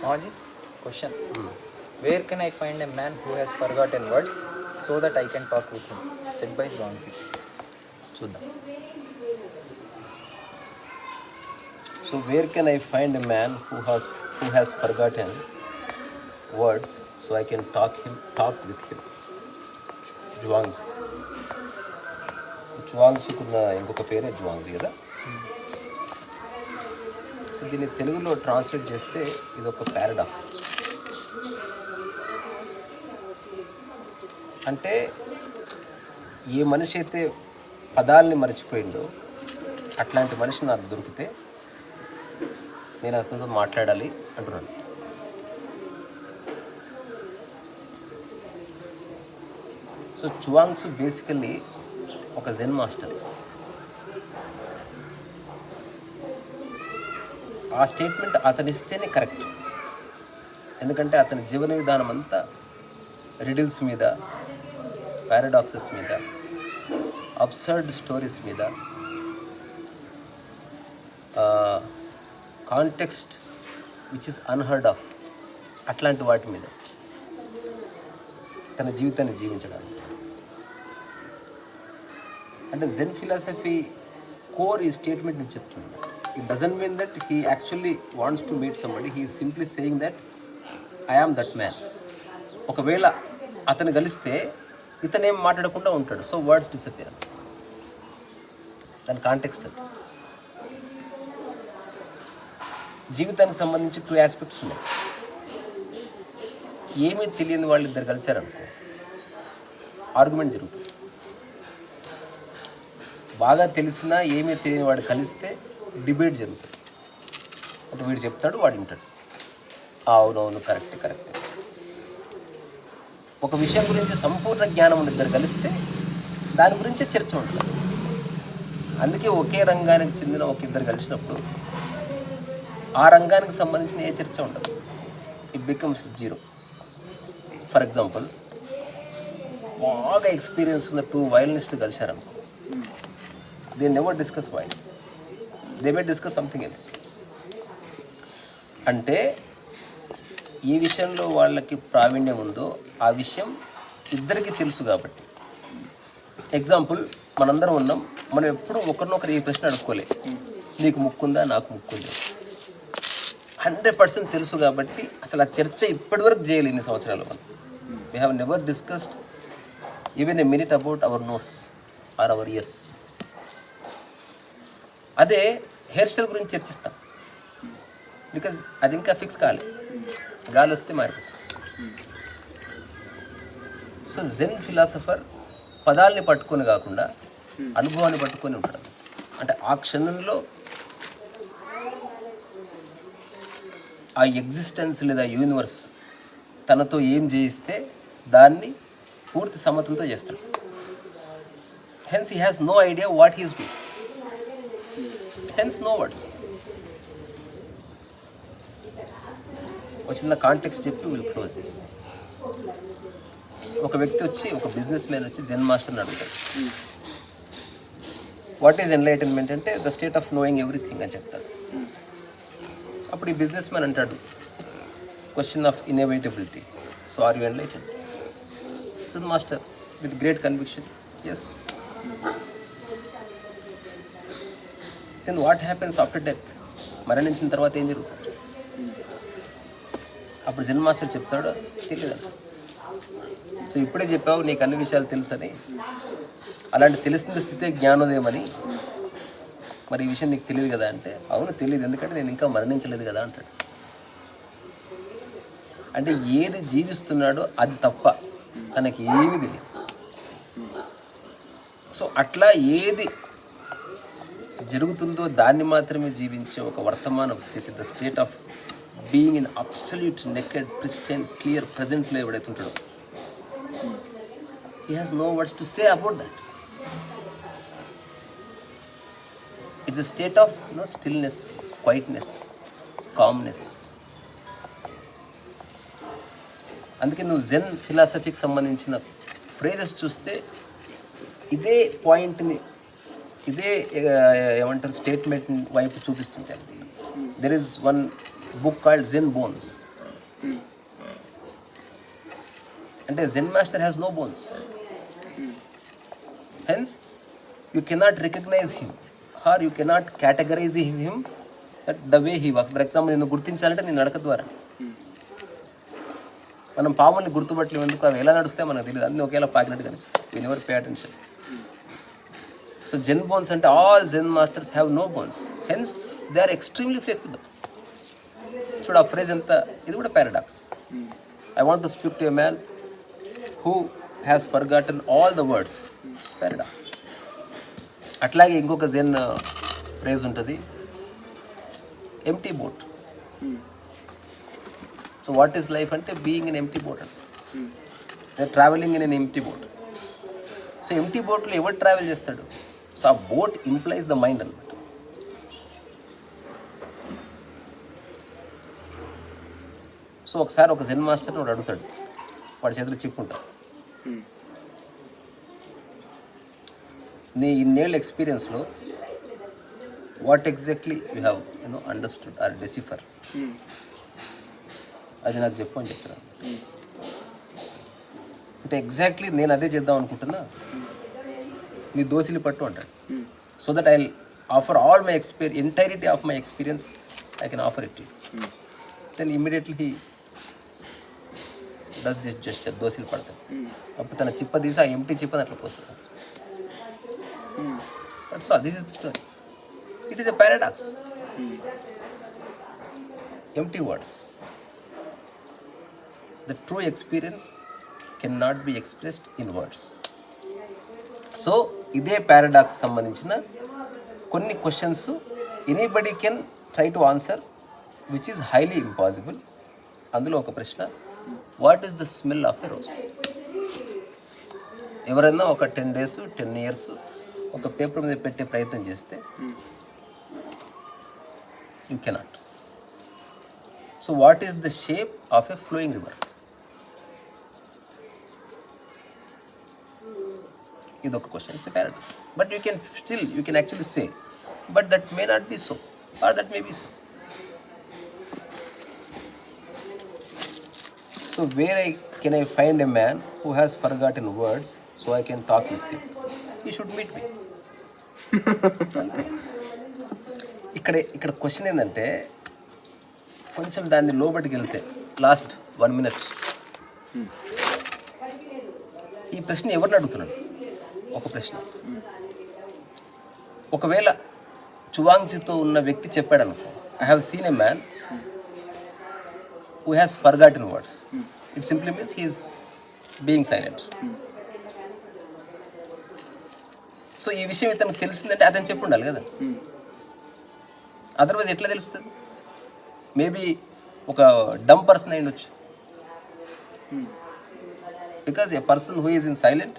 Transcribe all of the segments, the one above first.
Maji, question. Where can I find a man who has forgotten words so that I can talk with him? Said by Zhuangzi. చూద్దాం. So where can I find a man who has forgotten words so I can talk with him? Zhuangzi. So చువాంగ్సుకున్న ఇంకొక పేరే జువాంగ్జీ కదా. So దీన్ని తెలుగులో translate చేస్తే ఇది ఒక పారాడాక్స్. అంటే ఏ మనిషి అయితే పదాలని మర్చిపోయిండో అట్లాంటి మనిషి నాకు దొరికితే నేను అతనితో మాట్లాడాలి అంటున్నాను. సో చువాంగ్సు బేసికల్లీ ఒక జెన్ మాస్టర్. ఆ స్టేట్మెంట్ అతనిస్తేనే కరెక్ట్. ఎందుకంటే అతని జీవన విధానం అంతా రిడిల్స్ మీద, పారాడాక్సెస్ మీద, అబ్సర్డ్ స్టోరీస్ మీద, context which is unheard of అట్లాంటి వాటి మీద తన జీవితాన్ని జీవించడానికి. అంటే జెన్ ఫిలాసఫీ కోర్ ఈ స్టేట్మెంట్ నేను చెప్తుంది. It doesn't mean that he actually wants to meet somebody, he is simply saying that I am that man. ఒకవేళ అతను కలిస్తే ఇతనేం మాట్లాడకుండా ఉంటాడు, సో వర్డ్స్ డిసపియర్. దాని కాంటెక్స్ట్ అది. జీవితానికి సంబంధించి 2 ఆస్పెక్ట్స్ ఉన్నాయి. ఏమీ తెలియని వాళ్ళు ఇద్దరు కలిశారనుకో, ఆర్గ్యుమెంట్ జరుగుతుంది. బాగా తెలిసినా ఏమీ తెలియని వాడు కలిస్తే డిబేట్ జరుగుతుంది. అంటే వీడు చెప్తాడు, వాడు వింటాడు. అవునవును, కరెక్టే. ఒక విషయం గురించి సంపూర్ణ జ్ఞానం ఉన్న ఇద్దరు కలిస్తే దాని గురించే చర్చ ఉంటుంది. అందుకే ఒకే రంగానికి చెందిన ఒక ఇద్దరు కలిసినప్పుడు ఆ రంగానికి సంబంధించిన ఏ చర్చ ఉండదు. It becomes zero. For example, బాగా ఎక్స్పీరియన్స్ ఉన్న 2 వయలినిస్ట్ కలిశారనుకో, they never discuss while, they may discuss something else. అంటే ఏ విషయంలో వాళ్ళకి ప్రావీణ్యం ఉందో ఆ విషయం ఇద్దరికి తెలుసు కాబట్టి. ఎగ్జాంపుల్, మనందరం ఉన్నాం, మనం ఎప్పుడు ఒకరినొకరు ఈ ప్రశ్న అడుక్కోలే, నీకు ముక్కుందా నాకు ముక్కుందా. 100% తెలుసు కాబట్టి అసలు ఆ చర్చ ఇప్పటివరకు చేయలేదు. ఇన్ని సంవత్సరాలు మనం we have never discussed even a minute about our nose or our ears. అదే హెయిర్ స్టైల్ గురించి చర్చిస్తాం, బికాజ్ అది ఇంకా ఫిక్స్ కాలే, గాలి వస్తే మారిపోతుంది. సో జెన్ ఫిలాసఫర్ పదాలని పట్టుకొని కాకుండా అనుభవాన్ని పట్టుకొని ఉంటాడు. అంటే ఆ క్షణంలో ఆ ఎగ్జిస్టెన్స్ లేదా యూనివర్స్ తనతో ఏం చేయిస్తే దాన్ని పూర్తి సమ్మతంతో చేస్తాడు. Hence he has no idea what he is doing, hence no words. ఒక చిన్న కాంటెక్స్ట్ చెప్పి విల్ క్లోజ్ దిస్. ఒక వ్యక్తి వచ్చి, ఒక బిజినెస్ మ్యాన్ వచ్చి జెన్ మాస్టర్ని అడుగుతాడు, వాట్ ఈజ్ ఎన్లైటన్మెంట్ అంటే the state of knowing everything అని చెప్తాడు. అప్పుడు ఈ బిజినెస్ మ్యాన్ అంటాడు, question of inevitability, so are you enlightened? The master with great conviction, yes. Then what happens after death? మరణించిన తర్వాత ఏం జరుగుతుంది? అప్పుడు జెన్ మాస్టర్ చెప్తాడు, తెలియదు. సో ఇప్పుడే చెప్పావు నీకు అన్ని విషయాలు తెలుసని, అలాంటి తెలిసిన స్థితే జ్ఞానోదయమని, మరి ఈ విషయం నీకు తెలియదు కదా అంటే, అవును తెలియదు, ఎందుకంటే నేను ఇంకా మరణించలేదు కదా అంటాడు. అంటే ఏది జీవిస్తున్నాడో అది తప్ప తనకి ఏమీ తెలియదు. సో అట్లా ఏది జరుగుతుందో దాన్ని మాత్రమే జీవించే ఒక వర్తమాన స్థితి, the state of being in absolute naked pristine clear ప్రజెంట్లో ఎవడైతే ఉంటాడో, he has no words to say about that. It's a state of stillness, quietness, calmness. అందుకే నువ్వు జెన్ ఫిలాసఫీకి సంబంధించిన ఫ్రేజెస్ చూస్తే ఇదే పాయింట్ని, ఇదే ఏమంటారు స్టేట్మెంట్ వైపు చూపిస్తుంటాను. There is one book called Zen bones. అంటే Zen master has no bones, hence you cannot recognize him or you cannot categorize him that the way he walk. For example నిన్ను గుర్తించాలంటే నీ నడక ద్వారా. మనం పాముల్ని గుర్తుపట్టలేము, ఎందుకు అవి ఎలా నడుస్తాయో మనకు తెలియదు, అన్నీ ఒకేలా పాకినట్టు కనిపిస్తాయి. We never pay attention. So Zen bones అంటే all Zen masters have no bones, hence they are extremely flexible. చూడు ఆ ఫ్రేజ్ ఎంత, ఇది కూడా paradox. I want to speak to a man who has forgotten all the words, paradox. అట్లాగే ఇంకొక Zen phrase ఉంటుంది, empty boat. So what is life అంటే being in empty boat అంటే travelling in an empty boat. So empty బోట్లో ఎవరు travel చేస్తాడు? So ఆ boat implies the mind అనమాట. సో ఒకసారి ఒక జెన్ మాస్టర్ని వాడు అడుగుతాడు, వాడి చేతిలో చిప్ ఉంటాడు, నీ ఇన్నేళ్ళ ఎక్స్పీరియన్స్లో what exactly you have understood or decipher, అది నాకు చెప్పు అని చెప్తున్నాను. అంటే ఎగ్జాక్ట్లీ నేను అదే చేద్దాం అనుకుంటున్నా, నీ దోసిలి పట్టు అంటాడు. So that I offer all my entirety of my experience I can offer it. Then immediately he does this gesture, దోసిలి పడతాడు. అప్పుడు తన చిప్ప తీసి ఆ ఎంటీ చిప్పని అట్లా పోస్తాడు. That's all, this is the story. It is a paradox. Empty words. The true experience cannot be expressed in words. So ఇదే పారాడాక్స్ సంబంధించిన కొన్ని questions anybody can try to answer which is highly impossible. అందులో ఒక ప్రశ్న, what is the smell of a rose? ఎవరైనా ఒక 10 days 10 years ఒక paper మీద పెట్టే ప్రయత్నం చేస్తే you cannot. So what is the shape of a flowing river? ఇది ఒక question. It's a paradox. But you can actually say, but that may not be so or that may be so. So where can I find a man who has forgotten words so I can talk with him? He should meet me. ఇక్కడ question ఏంటంటే, కొంచెం దాన్ని లోబడికి వెళ్తే last 1 minute ఈ ప్రశ్న ఎవరిని అడుగుతున్నాడు? ఒక ప్రశ్న. ఒకవేళ చువాంగ్జీతో ఉన్న వ్యక్తి చెప్పాడు అనుకో, I have seen a man who has forgotten words, it simply means he is being silent. So ఈ విషయం ఇతనికి తెలిసిందంటే అతను చెప్పు ఉండాలి కదా, అదర్వైజ్ ఎట్లా తెలుస్తుంది? మేబీ ఒక డమ్ పర్సన్ అయి ఉండొచ్చు. Because a person who is in silent,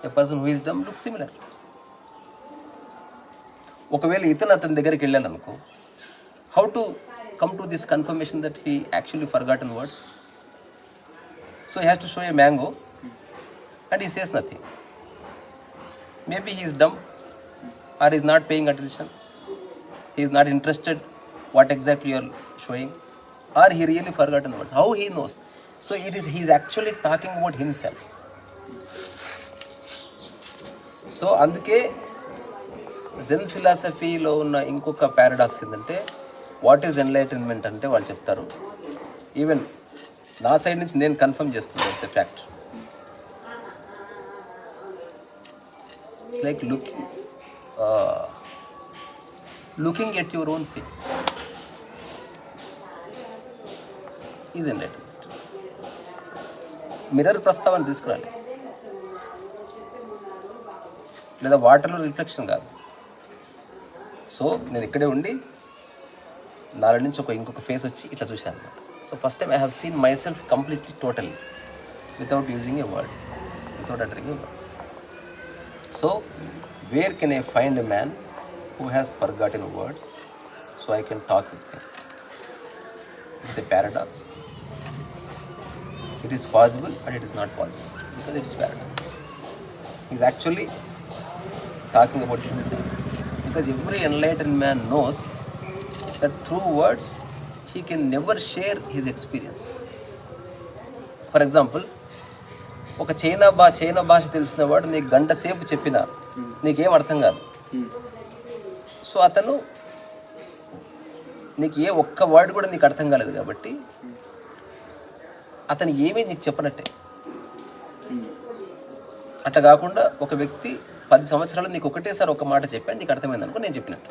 a person who is dumb look similar. ఒకవేళ అతని దగ్గరికి వెళ్ళాను అనుకో, how to come to this confirmation that he actually forgotten words? So he has to show a mango and he says nothing. Maybe he is dumb or he is not paying attention. He is not interested what exactly you are showing, or he really forgotten the words. How he knows? So he is actually talking about himself. So అందుకే జెన్ ఫిలాసఫీలో ఉన్న ఇంకొక paradox ఏంటంటే, what is enlightenment అంటే వాళ్ళు చెప్తారు, even నా side నుంచి నేను కన్ఫర్మ్ చేస్తున్నాను, it's a fact. It's like looking at your own face is enlightenment. Mirror ప్రస్తావన తీసుకురాలి, లేదా వాటర్లో రిఫ్లెక్షన్ కాదు. సో నేను ఇక్కడే ఉండి నాలో నుంచి ఇంకొక ఫేస్ వచ్చి ఇట్లా చూశాను అనమాట. So first time I have seen my self completely totally without using a word, without uttering A word. So, where can I find a man who has forgotten words so I can talk with him? It's a paradox. It is possible and it is not possible because it's paradox. He's actually talking about himself, because every enlightened man knows that through words he can never share his experience. For example ఒక China భాష తెలిసిన వాడు నీకు గంట సేపు చెప్పినా నీకేం అర్థం కాదు. సో అతను నీకు ఏ ఒక్క వర్డ్ కూడా నీకు అర్థం కాలేదు కాబట్టి అతను ఏమీ నీకు చెప్పనట్టే. అట్లా కాకుండా ఒక వ్యక్తి 10 సంవత్సరాలు నీకు ఒకటేసారి ఒక మాట చెప్పాను, నీకు అర్థమైంది అనుకో, నేను చెప్పినట్టు.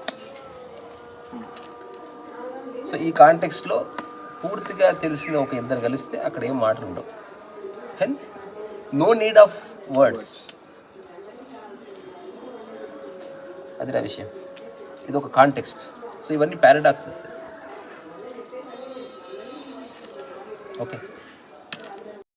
సో ఈ కాంటెక్స్ట్లో పూర్తిగా తెలిసిన ఒక ఇద్దరు కలిస్తే అక్కడ ఏం మాటలు ఉండవు. Hence no need of words. అది నా విషయం. ఇది ఒక కాంటెక్స్ట్. సో ఇవన్నీ పారాడాక్సెస్. ఓకే.